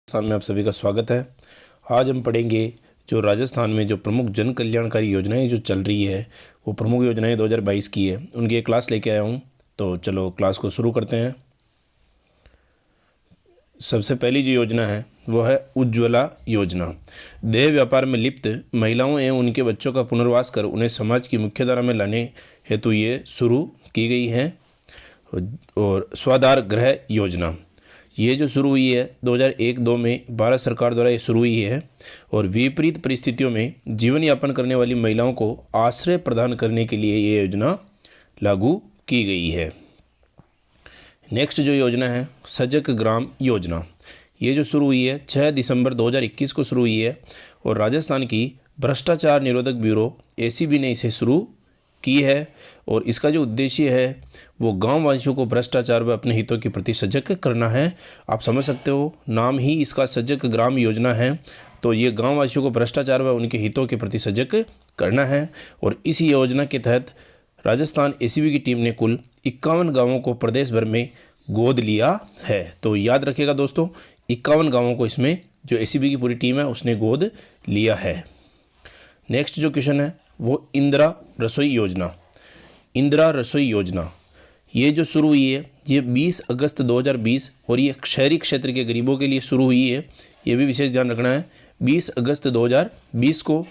राजस्थान में आप सभी का स्वागत है। आज हम पढ़ेंगे जो राजस्थान में जो प्रमुख जन कल्याणकारी योजनाएं जो चल रही है वो प्रमुख योजनाएं 2022 की है, उनकी एक क्लास लेके आया हूं। तो चलो क्लास को शुरू करते हैं। सबसे पहली जो योजना है वो है उज्ज्वला योजना। देह व्यापार में लिप्त महिलाओं एवं उनके बच्चों का पुनर्वास कर उन्हें समाज की मुख्यधारा में लाने हेतु ये शुरू की गई है। और स्वाधार गृह योजना ये जो शुरू हुई है 2001-2 में भारत सरकार द्वारा ये शुरू हुई है और विपरीत परिस्थितियों में जीवन यापन करने वाली महिलाओं को आश्रय प्रदान करने के लिए ये योजना लागू की गई है। नेक्स्ट जो योजना है सजग ग्राम योजना, ये जो शुरू हुई है 6 दिसंबर 2021 को शुरू हुई है और राजस्थान की भ्रष्टाचार निरोधक ब्यूरो ACB ने इसे शुरू की है। और इसका जो उद्देश्य है वो गांव वासियों को भ्रष्टाचार व अपने हितों के प्रति सजग करना है। आप समझ सकते हो, नाम ही इसका सजग ग्राम योजना है, तो ये गांव वासियों को भ्रष्टाचार व उनके हितों के प्रति सजग करना है। और इस योजना के तहत राजस्थान ACB की टीम ने कुल 51 गाँवों को प्रदेश भर में गोद लिया है। तो याद रखिएगा दोस्तों, 51 गाँवों को इसमें जो ACB की पूरी टीम है उसने गोद लिया है। नेक्स्ट जो क्वेश्चन है वो इंदिरा रसोई योजना। इंदिरा रसोई योजना ये जो शुरू हुई है ये 20 अगस्त 2020 और ये शहरी क्षेत्र के गरीबों के लिए शुरू हुई है, ये भी विशेष ध्यान रखना है। 20 अगस्त 2020 को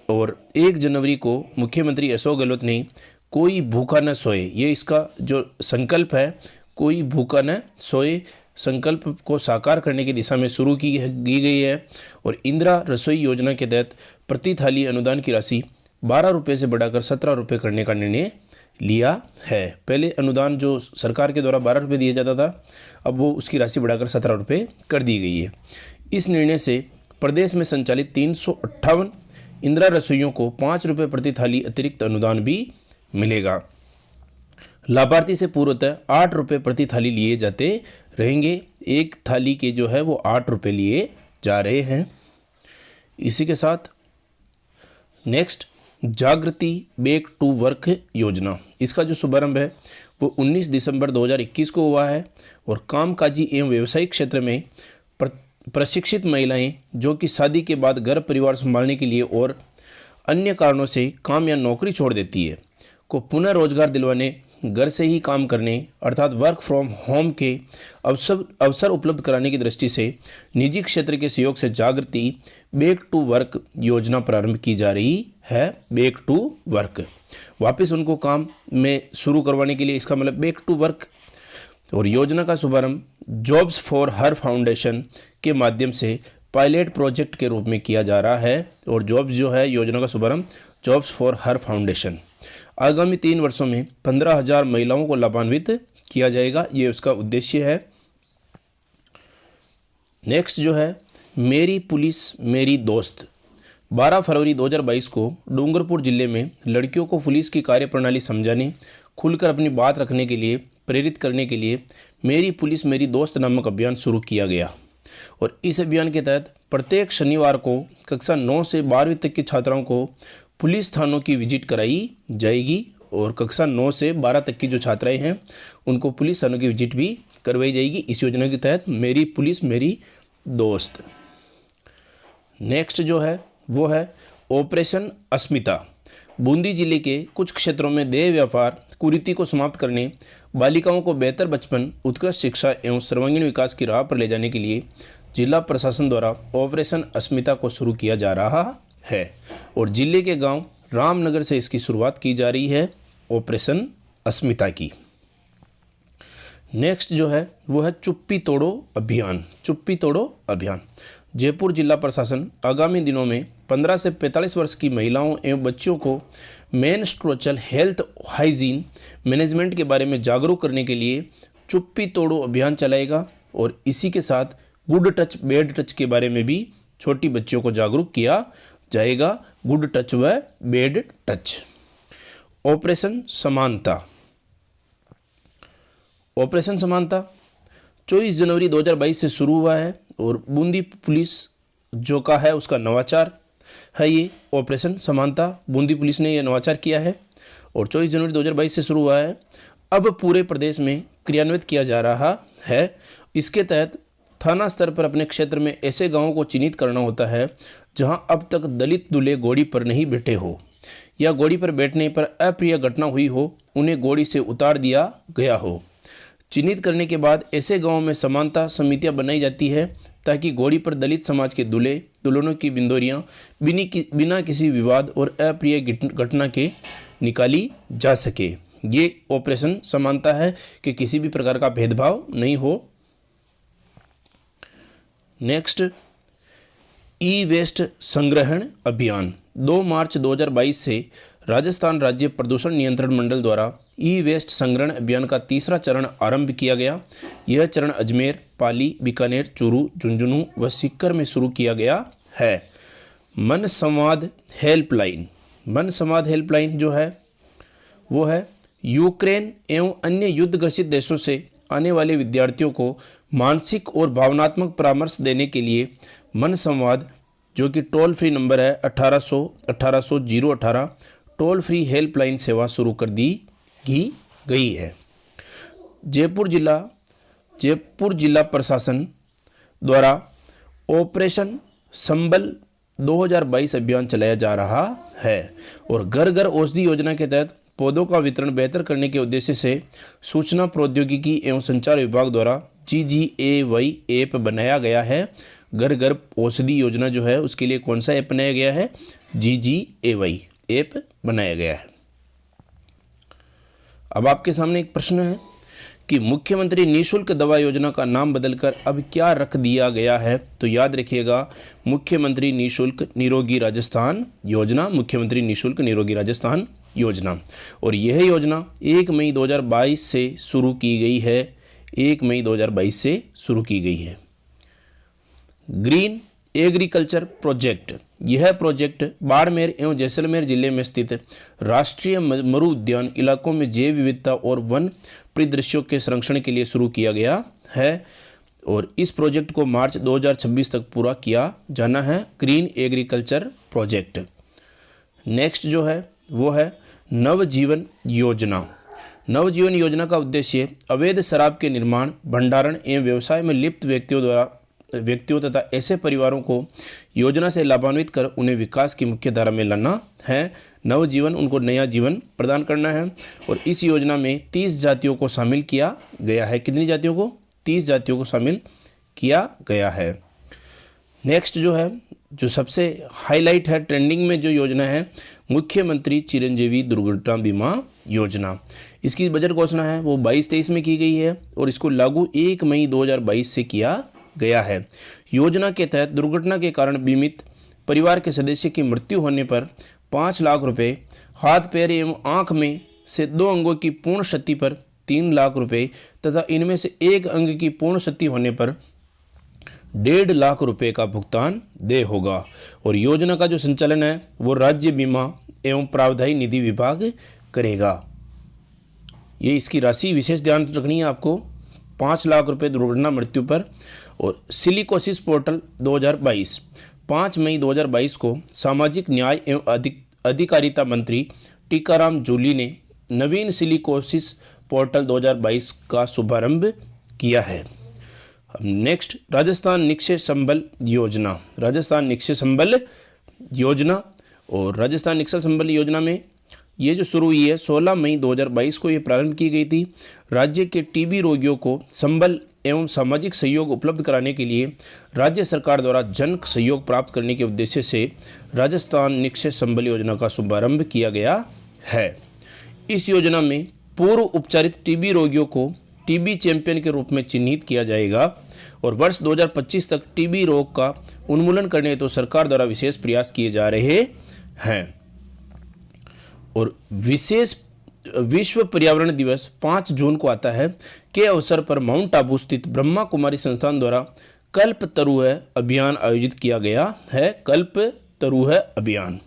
और 1 जनवरी को मुख्यमंत्री अशोक गहलोत ने कोई भूखा न सोए, ये इसका जो संकल्प है, कोई भूखा न सोए संकल्प को साकार करने की दिशा में शुरू की गई है। और इंदिरा रसोई योजना के तहत प्रति थाली अनुदान की राशि 12 रुपये से बढ़ाकर 17 रुपये करने का निर्णय लिया है। पहले अनुदान जो सरकार के द्वारा 12 रुपये दिया जाता था, अब वो उसकी राशि बढ़ाकर 17 रुपये कर दी गई है। इस निर्णय से प्रदेश में संचालित 358 इंदिरा रसोइयों को 5 रुपये प्रति थाली अतिरिक्त अनुदान भी मिलेगा। लाभार्थी से पूर्वतः 8 रुपये प्रति थाली लिए जाते रहेंगे। एक थाली के जो है वो 8 रुपये लिए जा रहे हैं। इसी के साथ नेक्स्ट जागृति बैक टू वर्क योजना, इसका जो शुभारंभ है वो 19 दिसंबर 2021 को हुआ है और कामकाजी एवं व्यावसायिक क्षेत्र में प्रशिक्षित महिलाएं जो कि शादी के बाद घर परिवार संभालने के लिए और अन्य कारणों से काम या नौकरी छोड़ देती है को पुनः रोजगार दिलवाने, घर से ही काम करने अर्थात वर्क फ्रॉम होम के अवसर उपलब्ध कराने की दृष्टि से निजी क्षेत्र के सहयोग से जागृति बैक टू वर्क योजना प्रारंभ की जा रही है। बैक टू वर्क, वापस उनको काम में शुरू करवाने के लिए, इसका मतलब बैक टू वर्क। और योजना का शुभारंभ जॉब्स फॉर हर फाउंडेशन के माध्यम से पायलट प्रोजेक्ट के रूप में किया जा रहा है। और जॉब्स जो है योजना का शुभारंभ जॉब्स फॉर हर फाउंडेशन, आगामी 3 वर्षों में 15,000 महिलाओं को लाभान्वित किया जाएगा, ये उसका उद्देश्य है। नेक्स्ट जो है मेरी पुलिस मेरी दोस्त, 12 फरवरी 2022 को डूंगरपुर जिले में लड़कियों को पुलिस की कार्यप्रणाली समझाने, खुलकर अपनी बात रखने के लिए प्रेरित करने के लिए मेरी पुलिस मेरी दोस्त नामक अभियान शुरू किया गया। और इस अभियान के तहत प्रत्येक शनिवार को कक्षा 9 से 12वीं तक की छात्राओं को पुलिस थानों की विजिट कराई जाएगी और कक्षा 9 से 12 तक की जो छात्राएं हैं उनको पुलिस थानों की विजिट भी करवाई जाएगी इस योजना के तहत, मेरी पुलिस मेरी दोस्त। नेक्स्ट जो है वो है ऑपरेशन अस्मिता। बूंदी जिले के कुछ क्षेत्रों में देह व्यापार कुरीति को समाप्त करने, बालिकाओं को बेहतर बचपन, उत्कृष्ट शिक्षा एवं सर्वांगीण विकास की राह पर ले जाने के लिए जिला प्रशासन द्वारा ऑपरेशन अस्मिता को शुरू किया जा रहा है। और जिले के गांव रामनगर से इसकी शुरुआत की जा रही है ऑपरेशन अस्मिता की। नेक्स्ट जो है वो है चुप्पी तोड़ो अभियान। चुप्पी तोड़ो अभियान, जयपुर जिला प्रशासन आगामी दिनों में 15 से 45 वर्ष की महिलाओं एवं बच्चियों को मेनस्ट्रुअल हेल्थ हाइजीन मैनेजमेंट के बारे में जागरूक करने के लिए चुप्पी तोड़ो अभियान चलाएगा। और इसी के साथ गुड टच बैड टच के बारे में भी छोटी बच्चियों को जागरूक किया जाएगा, गुड टच व बैड टच। ऑपरेशन समानता, ऑपरेशन समानता 24 जनवरी 2022 से शुरू हुआ है और बूंदी पुलिस जो का है उसका नवाचार है ये ऑपरेशन समानता। बूंदी पुलिस ने यह नवाचार किया है और 24 जनवरी 2022 से शुरू हुआ है, अब पूरे प्रदेश में क्रियान्वित किया जा रहा है। इसके तहत थाना स्तर पर अपने क्षेत्र में ऐसे गांवों को चिन्हित करना होता है जहां अब तक दलित दूल्हे घोड़ी पर नहीं बैठे हो या घोड़ी पर बैठने पर अप्रिय घटना हुई हो, उन्हें घोड़ी से उतार दिया गया हो। चिन्हित करने के बाद ऐसे गांवों में समानता समितियां बनाई जाती है ताकि घोड़ी पर दलित समाज के दूल्हे दुल्हनों की बिंदोरियां बिना किसी विवाद और अप्रिय घटना के निकाली जा सके। ये ऑपरेशन समानता है कि किसी भी प्रकार का भेदभाव नहीं हो। नेक्स्ट, ई वेस्ट संग्रहण अभियान। 2 मार्च 2022 से राजस्थान राज्य प्रदूषण नियंत्रण मंडल द्वारा ई वेस्ट संग्रहण अभियान का तीसरा चरण आरंभ किया गया। यह चरण अजमेर, पाली, बीकानेर, चूरू, झुंझुनू व सीकर में शुरू किया गया है। मन संवाद हेल्पलाइन। मन संवाद हेल्पलाइन जो है वो है यूक्रेन एवं अन्य युद्ध ग्रसित देशों से आने वाले विद्यार्थियों को मानसिक और भावनात्मक परामर्श देने के लिए मन संवाद, जो कि टोल फ्री नंबर है 1800 1800 018, टोल फ्री हेल्पलाइन सेवा शुरू कर दी गई है। जयपुर जिला प्रशासन द्वारा ऑपरेशन संबल 2022 अभियान चलाया जा रहा है और घर घर औषधि योजना के तहत पौधों का वितरण बेहतर करने के उद्देश्य से सूचना प्रौद्योगिकी एवं संचार विभाग द्वारा GGAY ऐप बनाया गया है। घर घर औषधि योजना जो है उसके लिए कौन सा ऐप बनाया गया है? GGAY ऐप बनाया गया है। अब आपके सामने एक प्रश्न है कि मुख्यमंत्री निःशुल्क दवा योजना का नाम बदलकर अब क्या रख दिया गया है? तो याद रखिएगा, मुख्यमंत्री निःशुल्क निरोगी राजस्थान योजना, मुख्यमंत्री निःशुल्क निरोगी राजस्थान योजना। और यह योजना 1 मई 2022 से शुरू की गई है। 1 मई 2022 से शुरू की गई है। Green agriculture project. यह प्रोजेक्ट बाड़मेर एवं जैसलमेर जिले में स्थित राष्ट्रीय मरु उद्यान इलाकों में जैव विविधता और वन परिदृश्यों के संरक्षण के लिए शुरू किया गया है और इस प्रोजेक्ट को मार्च 2026 तक पूरा किया जाना है। Green agriculture project. नेक्स्ट जो है वो है नवजीवन योजना। नवजीवन योजना का उद्देश्य अवैध शराब के निर्माण, भंडारण एवं व्यवसाय में लिप्त व्यक्तियों तथा ऐसे परिवारों को योजना से लाभान्वित कर उन्हें विकास की मुख्य धारा में लाना है। नवजीवन, उनको नया जीवन प्रदान करना है और इस योजना में 30 जातियों को शामिल किया गया है। कितनी जातियों को? 30 जातियों को शामिल किया गया है। नेक्स्ट जो है, जो सबसे हाईलाइट है, ट्रेंडिंग में जो योजना है, मुख्यमंत्री चिरंजीवी दुर्घटना बीमा योजना। इसकी बजट घोषणा है वो 22-23 में की गई है और इसको लागू 1 मई 2022 से किया गया है। योजना के तहत दुर्घटना के कारण बीमित परिवार के सदस्य की मृत्यु होने पर 5 लाख रुपए, हाथ पैर एवं आंख में से 2 अंगों की पूर्ण क्षति पर 3 लाख रुपए तथा इनमें से 1 अंग की पूर्ण क्षति होने पर 1.5 लाख रुपए का भुगतान देय होगा। और योजना का जो संचालन है वो राज्य बीमा एवं प्रावधायी निधि विभाग करेगा। ये इसकी राशि विशेष ध्यान रखनी है आपको, 5 लाख रुपए दुर्घटना मृत्यु पर। और सिलिकोसिस पोर्टल 2022, 5 मई 2022 को सामाजिक न्याय एवं अधिकारिता मंत्री टीकाराम जूली ने नवीन सिलिकोसिस पोर्टल 2022 का शुभारंभ किया है। नेक्स्ट, राजस्थान निक्षय संबल योजना। राजस्थान निक्षय संबल योजना और राजस्थान निक्षय संबल योजना में ये जो शुरू हुई है 16 मई 2022 को ये प्रारंभ की गई थी। राज्य के टीबी रोगियों को संबल एवं सामाजिक सहयोग उपलब्ध कराने के लिए राज्य सरकार द्वारा जन सहयोग प्राप्त करने के उद्देश्य से राजस्थान निक्षय संबल योजना का शुभारंभ किया गया है। इस योजना में पूर्व उपचारित टीबी रोगियों को टीबी चैंपियन के रूप में चिन्हित किया जाएगा और वर्ष 2025 तक टीबी रोग का उन्मूलन करने हेतु सरकार द्वारा विशेष प्रयास किए जा रहे हैं। और विशेष विश्व पर्यावरण दिवस 5 जून को आता है के अवसर पर माउंट आबू स्थित ब्रह्मा कुमारी संस्थान द्वारा कल्प तरुह अभियान आयोजित किया गया है। कल्प तरुह अभियान।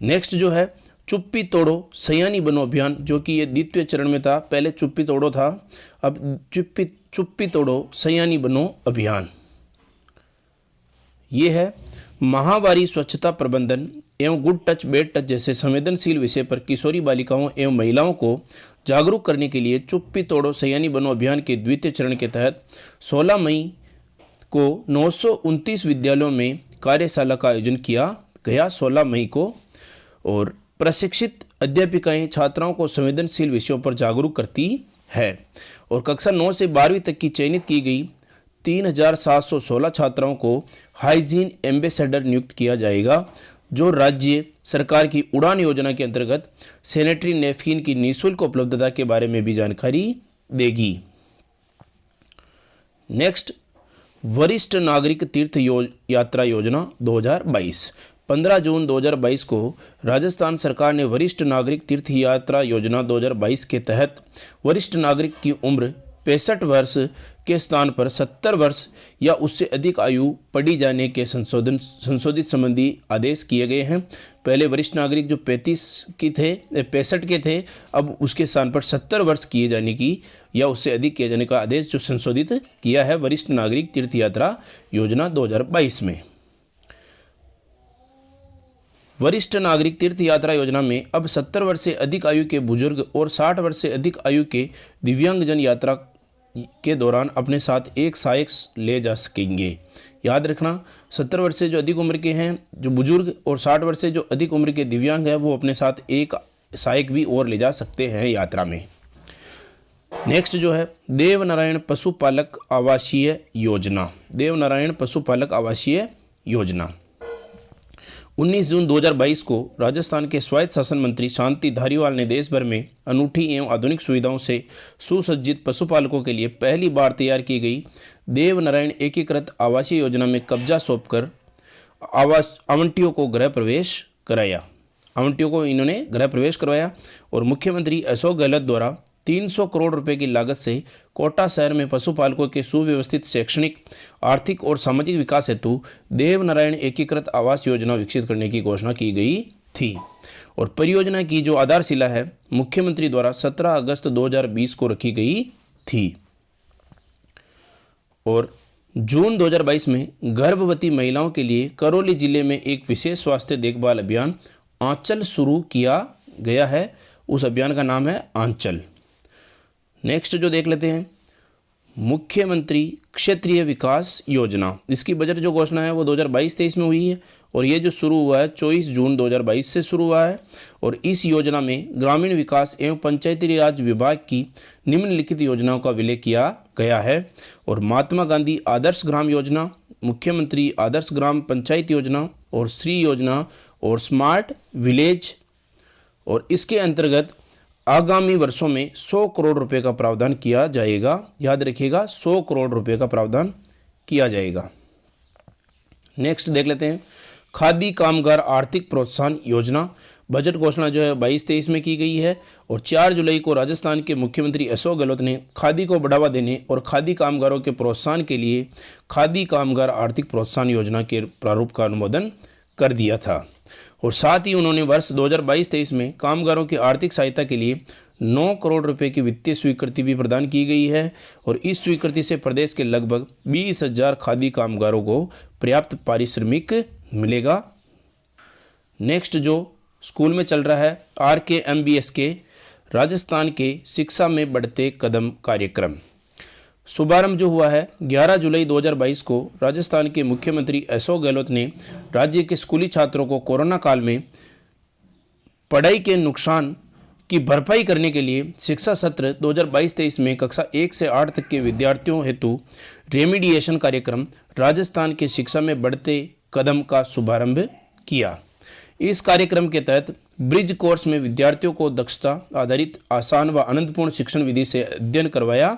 नेक्स्ट जो है चुप्पी तोड़ो सयानी बनो अभियान, जो कि ये द्वितीय चरण में था। पहले चुप्पी तोड़ो था, अब चुप्पी तोड़ो सयानी बनो अभियान। ये है माहवारी स्वच्छता प्रबंधन एवं गुड टच बैड टच जैसे संवेदनशील विषय पर किशोरी बालिकाओं एवं महिलाओं को जागरूक करने के लिए चुप्पी तोड़ो सयानी बनो अभियान के द्वितीय चरण के तहत 16 मई को 929 विद्यालयों में कार्यशाला का आयोजन किया गया 16 मई को। और प्रशिक्षित अध्यापिकाएं छात्राओं को संवेदनशील विषयों पर जागरूक करती है। और कक्षा 9 से 12वीं तक की चयनित की गई 3716 छात्राओं को हाइजीन एम्बेसडर नियुक्त किया जाएगा, जो राज्य सरकार की उड़ान योजना के अंतर्गत सैनिटरी नैपकिन की निःशुल्क उपलब्धता के बारे में भी जानकारी देगी। नेक्स्ट, वरिष्ठ नागरिक तीर्थ यात्रा योजना 2022। 15 जून 2022 को राजस्थान सरकार ने वरिष्ठ नागरिक तीर्थ यात्रा योजना 2022 के तहत वरिष्ठ नागरिक की उम्र 65 वर्ष के स्थान पर 70 वर्ष या उससे अधिक आयु पड़ी जाने के संशोधित संबंधी आदेश किए गए हैं। पहले वरिष्ठ नागरिक जो 65 के थे, अब उसके स्थान पर 70 वर्ष किए जाने की या उससे अधिक किए जाने का आदेश जो संशोधित किया है वरिष्ठ नागरिक तीर्थ यात्रा योजना 2022 में। वरिष्ठ नागरिक तीर्थ यात्रा योजना में अब 70 वर्ष से अधिक आयु के बुजुर्ग और 60 वर्ष से अधिक आयु के दिव्यांगजन यात्रा के दौरान अपने साथ एक सहायक ले जा सकेंगे। याद रखना, 70 वर्ष से जो अधिक उम्र के हैं जो बुजुर्ग और 60 वर्ष से जो अधिक उम्र के दिव्यांग हैं वो अपने साथ एक सहायक भी और ले जा सकते हैं यात्रा में। नेक्स्ट जो है देवनारायण पशुपालक आवासीय योजना। देवनारायण पशुपालक आवासीय योजना 19 जून 2022 को राजस्थान के स्वायत्त शासन मंत्री शांति धारीवाल ने देश भर में अनूठी एवं आधुनिक सुविधाओं से सुसज्जित पशुपालकों के लिए पहली बार तैयार की गई देवनारायण एकीकृत आवासीय योजना में कब्जा सौंपकर आवंटियों को गृह प्रवेश कराया। आवंटियों को इन्होंने गृह प्रवेश करवाया और मुख्यमंत्री अशोक गहलोत द्वारा 300 करोड़ रुपए की लागत से कोटा शहर में पशुपालकों के सुव्यवस्थित शैक्षणिक, आर्थिक और सामाजिक विकास हेतु देवनारायण एकीकृत आवास योजना विकसित करने की घोषणा की गई थी। और परियोजना की जो आधारशिला है मुख्यमंत्री द्वारा 17 अगस्त 2020 को रखी गई थी। और जून 2022 में गर्भवती महिलाओं के लिए करौली जिले में एक विशेष स्वास्थ्य देखभाल अभियान आंचल शुरू किया गया है। उस अभियान का नाम है आंचल। नेक्स्ट जो देख लेते हैं मुख्यमंत्री क्षेत्रीय विकास योजना। इसकी बजट जो घोषणा है वो 2022-23 में हुई है और ये जो शुरू हुआ है 24 जून 2022 से शुरू हुआ है। और इस योजना में ग्रामीण विकास एवं पंचायती राज विभाग की निम्नलिखित योजनाओं का विलय किया गया है। और महात्मा गांधी आदर्श ग्राम योजना, मुख्यमंत्री आदर्श ग्राम पंचायत योजना और श्री योजना और स्मार्ट विलेज। और इसके अंतर्गत आगामी वर्षों में 100 करोड़ रुपए का प्रावधान किया जाएगा। याद रखिएगा, 100 करोड़ रुपए का प्रावधान किया जाएगा। नेक्स्ट देख लेते हैं खादी कामगार आर्थिक प्रोत्साहन योजना। बजट घोषणा जो है 22-23 में की गई है और 4 जुलाई को राजस्थान के मुख्यमंत्री अशोक गहलोत ने खादी को बढ़ावा देने और खादी कामगारों के प्रोत्साहन के लिए खादी कामगार आर्थिक प्रोत्साहन योजना के प्रारूप का अनुमोदन कर दिया था। और साथ ही उन्होंने वर्ष 2022-23 में कामगारों की आर्थिक सहायता के लिए 9 करोड़ रुपए की वित्तीय स्वीकृति भी प्रदान की गई है। और इस स्वीकृति से प्रदेश के लगभग 20,000 खादी कामगारों को पर्याप्त पारिश्रमिक मिलेगा। नेक्स्ट जो स्कूल में चल रहा है RKMBSK राजस्थान के शिक्षा में बढ़ते कदम कार्यक्रम। शुभारंभ जो हुआ है 11 जुलाई 2022 को राजस्थान के मुख्यमंत्री अशोक गहलोत ने राज्य के स्कूली छात्रों को कोरोना काल में पढ़ाई के नुकसान की भरपाई करने के लिए शिक्षा सत्र 2022-23 में कक्षा 1 से 8 तक के विद्यार्थियों हेतु रेमिडिएशन कार्यक्रम राजस्थान के शिक्षा में बढ़ते कदम का शुभारंभ किया। इस कार्यक्रम के तहत ब्रिज कोर्स में विद्यार्थियों को दक्षता आधारित आसान व आनंदपूर्ण शिक्षण विधि से अध्ययन करवाया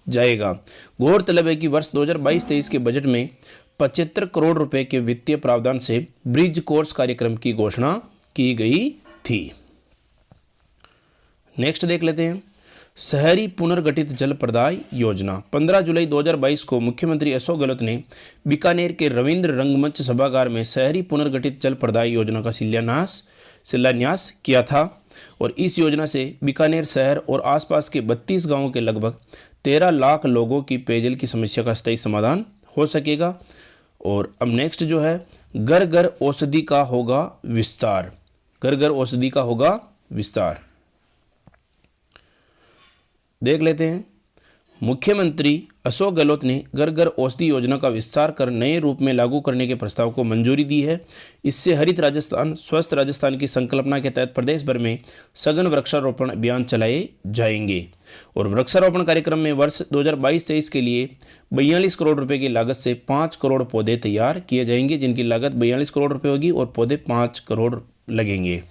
जाएगा। गौरतलब है कि वर्ष 2022-23 के बजट में 75 करोड़ रुपए के वित्तीय प्रावधान से ब्रिज कोर्स कार्यक्रम की घोषणा की गई थी। नेक्स्ट देख लेते हैं शहरी पुनर्गठित जल प्रदाय योजना। 15 जुलाई 2022 को मुख्यमंत्री अशोक गहलोत ने बीकानेर के रविंद्र रंगमंच सभागार में शहरी पुनर्गठित जल प्रदाय योजना का शिलान्यास किया था। और इस योजना से बीकानेर शहर और आसपास के 32 गांवों के लगभग 13 लाख लोगों की पेयजल की समस्या का स्थायी समाधान हो सकेगा। और अब नेक्स्ट जो है घर घर औषधि का होगा विस्तार। घर घर औषधि का होगा विस्तार। देख लेते हैं मुख्यमंत्री अशोक गहलोत ने घर घर औषधि योजना का विस्तार कर नए रूप में लागू करने के प्रस्ताव को मंजूरी दी है। इससे हरित राजस्थान स्वस्थ राजस्थान की संकल्पना के तहत प्रदेश भर में सघन वृक्षारोपण अभियान चलाए जाएंगे और वृक्षारोपण कार्यक्रम में वर्ष 2022-23 के लिए 42 करोड़ रुपए की लागत से 5 करोड़ पौधे तैयार किए जाएंगे, जिनकी लागत 42 करोड़ रुपए होगी और पौधे 5 करोड़ लगेंगे।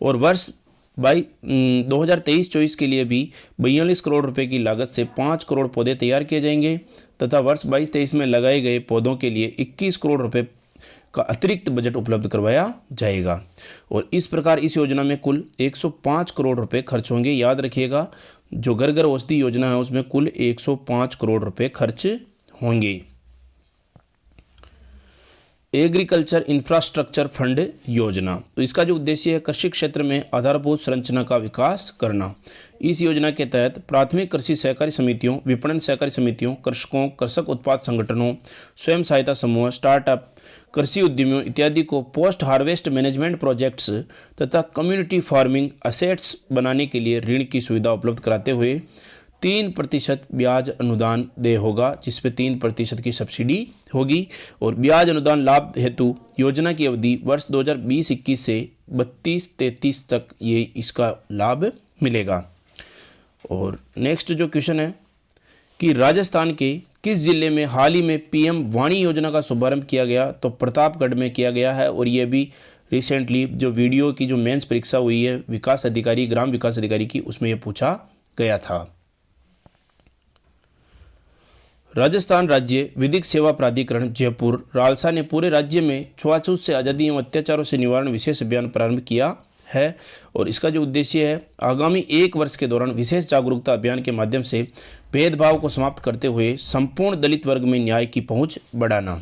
और वर्ष 2023-24 के लिए भी 42 करोड़ रुपए की लागत से 5 करोड़ पौधे तैयार किए जाएंगे तथा वर्ष 22-23 में लगाए गए पौधों के लिए 21 करोड़ रुपए का अतिरिक्त बजट उपलब्ध करवाया जाएगा। और इस प्रकार इस योजना में कुल 105 करोड़ रुपए खर्च होंगे। याद रखिएगा, जो घर घर औषधि योजना है उसमें कुल 105 करोड़ रुपए खर्च होंगे। एग्रीकल्चर इंफ्रास्ट्रक्चर फंड योजना, तो इसका जो उद्देश्य है कृषि क्षेत्र में आधारभूत संरचना का विकास करना। इस योजना के तहत प्राथमिक कृषि सहकारी समितियों, विपणन सहकारी समितियों, कृषकों, कृषक उत्पाद संगठनों, स्वयं सहायता समूह, स्टार्टअप, कृषि उद्यमियों इत्यादि को पोस्ट हार्वेस्ट मैनेजमेंट प्रोजेक्ट्स तथा कम्युनिटी फार्मिंग असेट्स बनाने के लिए ऋण की सुविधा उपलब्ध कराते हुए 3% ब्याज अनुदान देय होगा, जिसपे 3% की सब्सिडी होगी। और ब्याज अनुदान लाभ हेतु योजना की अवधि वर्ष 2020-21 से 32-33 तक ये इसका लाभ मिलेगा। और नेक्स्ट जो क्वेश्चन है कि राजस्थान के किस जिले में हाल ही में पीएम वाणी योजना का शुभारंभ किया गया, तो प्रतापगढ़ में किया गया है। और ये भी रिसेंटली जो वीडियो की जो मेंस परीक्षा हुई है विकास अधिकारी, ग्राम विकास अधिकारी की, उसमें यह पूछा गया था। राजस्थान राज्य विधिक सेवा प्राधिकरण जयपुर रालसा ने पूरे राज्य में छुआछूत से आज़ादी एवं अत्याचारों से निवारण विशेष अभियान प्रारंभ किया है। और इसका जो उद्देश्य है आगामी 1 वर्ष के दौरान विशेष जागरूकता अभियान के माध्यम से भेदभाव को समाप्त करते हुए संपूर्ण दलित वर्ग में न्याय की पहुंच बढ़ाना।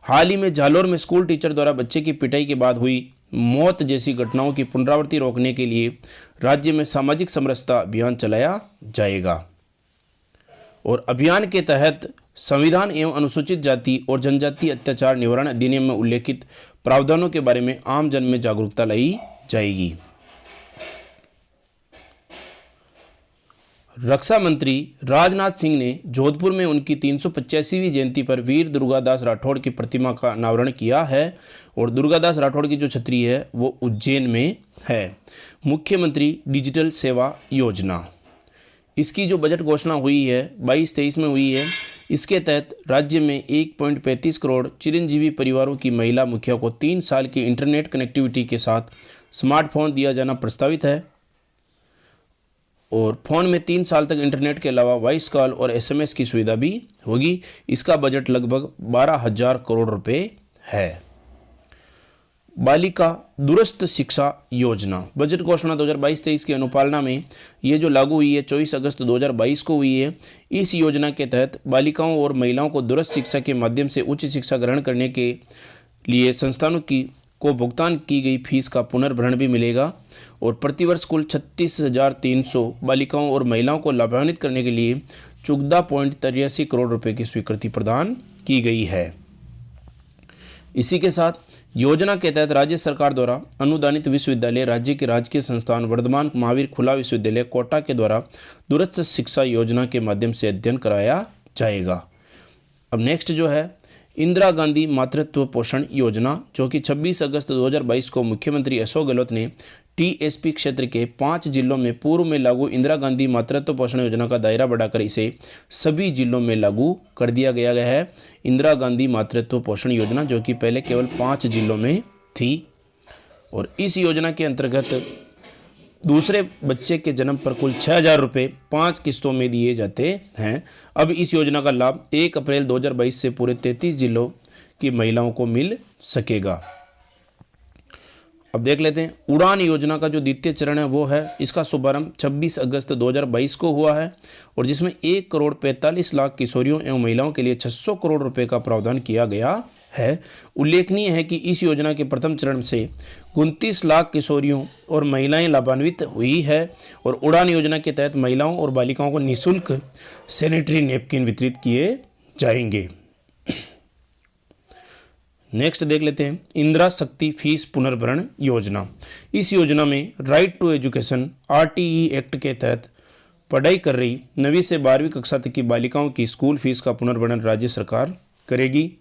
हाल ही में जालोर में स्कूल टीचर द्वारा बच्चे की पिटाई के बाद हुई मौत जैसी घटनाओं की पुनरावृत्ति रोकने के लिए राज्य में सामाजिक समरसता अभियान चलाया जाएगा। और अभियान के तहत संविधान एवं अनुसूचित जाति और जनजाति अत्याचार निवारण अधिनियम में उल्लेखित प्रावधानों के बारे में आम जन में जागरूकता लाई जाएगी। रक्षा मंत्री राजनाथ सिंह ने जोधपुर में उनकी 385वीं जयंती पर वीर दुर्गादास राठौड़ की प्रतिमा का अनावरण किया है। और दुर्गादास राठौड़ की जो छतरी है वो उज्जैन में है। मुख्यमंत्री डिजिटल सेवा योजना, इसकी जो बजट घोषणा हुई है 22-23 में हुई है। इसके तहत राज्य में 1.35 करोड़ चिरंजीवी परिवारों की महिला मुखिया को 3 साल की इंटरनेट कनेक्टिविटी के साथ स्मार्टफोन दिया जाना प्रस्तावित है। और फ़ोन में 3 साल तक इंटरनेट के अलावा वॉइस कॉल और एसएमएस की सुविधा भी होगी। इसका बजट लगभग 12,000 करोड़ रुपए है। बालिका दूरस्थ शिक्षा योजना, बजट घोषणा 2022-23 की अनुपालना में ये जो लागू हुई है 24 अगस्त 2022 को हुई है। इस योजना के तहत बालिकाओं और महिलाओं को दूरस्थ शिक्षा के माध्यम से उच्च शिक्षा ग्रहण करने के लिए संस्थानों को भुगतान की गई फीस का पुनर्भरण भी मिलेगा। और प्रतिवर्ष कुल 36,300 बालिकाओं और महिलाओं को लाभान्वित करने के लिए 14.83 करोड़ रुपए की स्वीकृति प्रदान की गई है। इसी के साथ योजना के तहत राज्य सरकार द्वारा अनुदानित विश्वविद्यालय, राज्य के राजकीय संस्थान वर्धमान महावीर खुला विश्वविद्यालय कोटा के द्वारा दूरस्थ शिक्षा योजना के माध्यम से अध्ययन कराया जाएगा। अब नेक्स्ट जो है इंदिरा गांधी मातृत्व पोषण योजना, जो कि 26 अगस्त 2022 को मुख्यमंत्री अशोक गहलोत ने टीएसपी क्षेत्र के 5 जिलों में पूर्व में लागू इंदिरा गांधी मातृत्व पोषण योजना का दायरा बढ़ाकर इसे सभी जिलों में लागू कर दिया गया है। इंदिरा गांधी मातृत्व पोषण योजना जो कि पहले केवल 5 जिलों में थी। और इस योजना के अंतर्गत दूसरे बच्चे के जन्म पर कुल 6,000 रुपये 5 किस्तों में दिए जाते हैं। अब इस योजना का लाभ 1 अप्रैल 2022 से पूरे 33 जिलों की महिलाओं को मिल सकेगा। अब देख लेते हैं उड़ान योजना का जो द्वितीय चरण है वो है, इसका शुभारंभ 26 अगस्त 2022 को हुआ है। और जिसमें 1,45,00,000 किशोरियों एवं महिलाओं के लिए 600 करोड़ रुपए का प्रावधान किया गया है। उल्लेखनीय है कि इस योजना के प्रथम चरण से 29 लाख किशोरियों और महिलाएं लाभान्वित हुई है। और उड़ान योजना के तहत महिलाओं और बालिकाओं को निःशुल्क सैनिटरी नैपकिन वितरित किए जाएंगे। नेक्स्ट देख लेते हैं इंदिरा शक्ति फीस पुनर्भरण योजना। इस योजना में right to education RTE act के तहत पढ़ाई कर रही 9वीं से 12वीं कक्षा तक की बालिकाओं की स्कूल फीस का पुनर्गठन राज्य सरकार करेगी।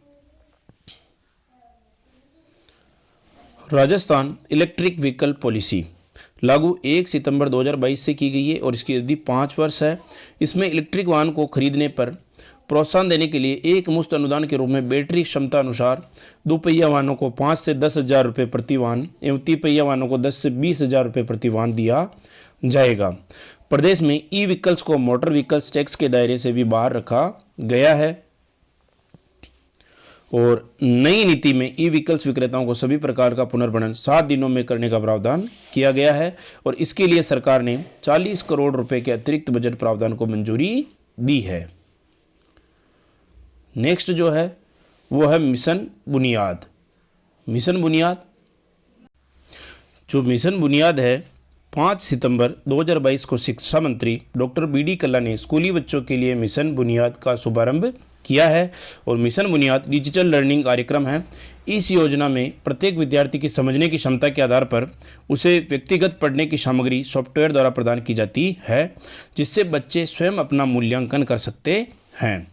राजस्थान इलेक्ट्रिक व्हीकल पॉलिसी लागू 1 सितंबर 2022 से की गई है और इसकी अवधि 5 वर्ष है। इसमें इलेक्ट्रिक वाहन को खरीदने पर प्रोत्साहन देने के लिए एक मुश्त अनुदान के रूप में बैटरी क्षमता अनुसार दोपहिया वाहनों को 5 से 10,000 रुपये प्रति वाहन एवं तिपहिया वाहनों को 10 से 20,000 रुपये प्रति वाहन दिया जाएगा। प्रदेश में ई व्हीकल्स को मोटर व्हीकल्स टैक्स के दायरे से भी बाहर रखा गया है और नई नीति में ई व्हीकल्स विक्रेताओं को सभी प्रकार का पुनर्गठन 7 दिनों में करने का प्रावधान किया गया है और इसके लिए सरकार ने 40 करोड़ रुपए के अतिरिक्त बजट प्रावधान को मंजूरी दी है। नेक्स्ट जो है वो है मिशन बुनियाद। मिशन बुनियाद जो मिशन बुनियाद है 5 सितंबर 2022 को शिक्षा मंत्री डॉक्टर बी.डी. कल्ला ने स्कूली बच्चों के लिए मिशन बुनियाद का शुभारंभ किया है और मिशन बुनियाद डिजिटल लर्निंग कार्यक्रम है। इस योजना में प्रत्येक विद्यार्थी की समझने की क्षमता के आधार पर उसे व्यक्तिगत पढ़ने की सामग्री सॉफ्टवेयर द्वारा प्रदान की जाती है जिससे बच्चे स्वयं अपना मूल्यांकन कर सकते हैं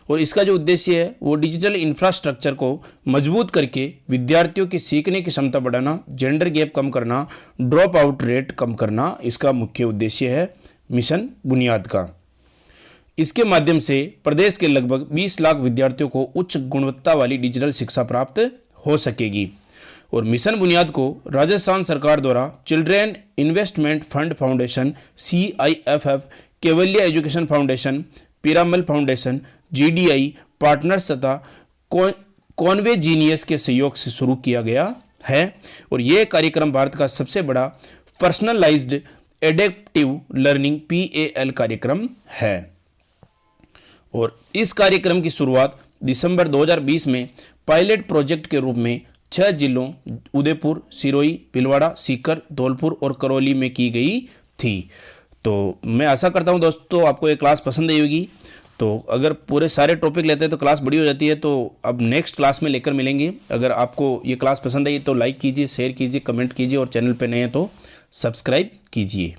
और इसका जो उद्देश्य है वो डिजिटल इंफ्रास्ट्रक्चर को मजबूत करके विद्यार्थियों की सीखने की क्षमता बढ़ाना, जेंडर गैप कम करना, ड्रॉप आउट रेट कम करना इसका मुख्य उद्देश्य है मिशन बुनियाद का। इसके माध्यम से प्रदेश के लगभग 20 लाख विद्यार्थियों को उच्च गुणवत्ता वाली डिजिटल शिक्षा प्राप्त हो सकेगी और मिशन बुनियाद को राजस्थान सरकार द्वारा children investment fund foundation CIFF, Kaivalya education foundation, Piramal foundation, GDI partners तथा कॉन्वे जीनियस के सहयोग से शुरू किया गया है और यह कार्यक्रम भारत का सबसे बड़ा पर्सनलाइज्ड एडेप्टिव लर्निंग PAL कार्यक्रम है और इस कार्यक्रम की शुरुआत दिसंबर 2020 में पायलट प्रोजेक्ट के रूप में 6 जिलों उदयपुर, सिरोही, भीलवाड़ा, सीकर, धौलपुर और करौली में की गई थी। तो मैं आशा करता हूं दोस्तों आपको ये क्लास पसंद आई होगी। तो अगर पूरे सारे टॉपिक लेते हैं तो क्लास बड़ी हो जाती है, तो अब नेक्स्ट क्लास में लेकर मिलेंगे। अगर आपको ये क्लास पसंद आई तो लाइक कीजिए, शेयर कीजिए, कमेंट कीजिए और चैनल पर नए हैं तो सब्सक्राइब कीजिए।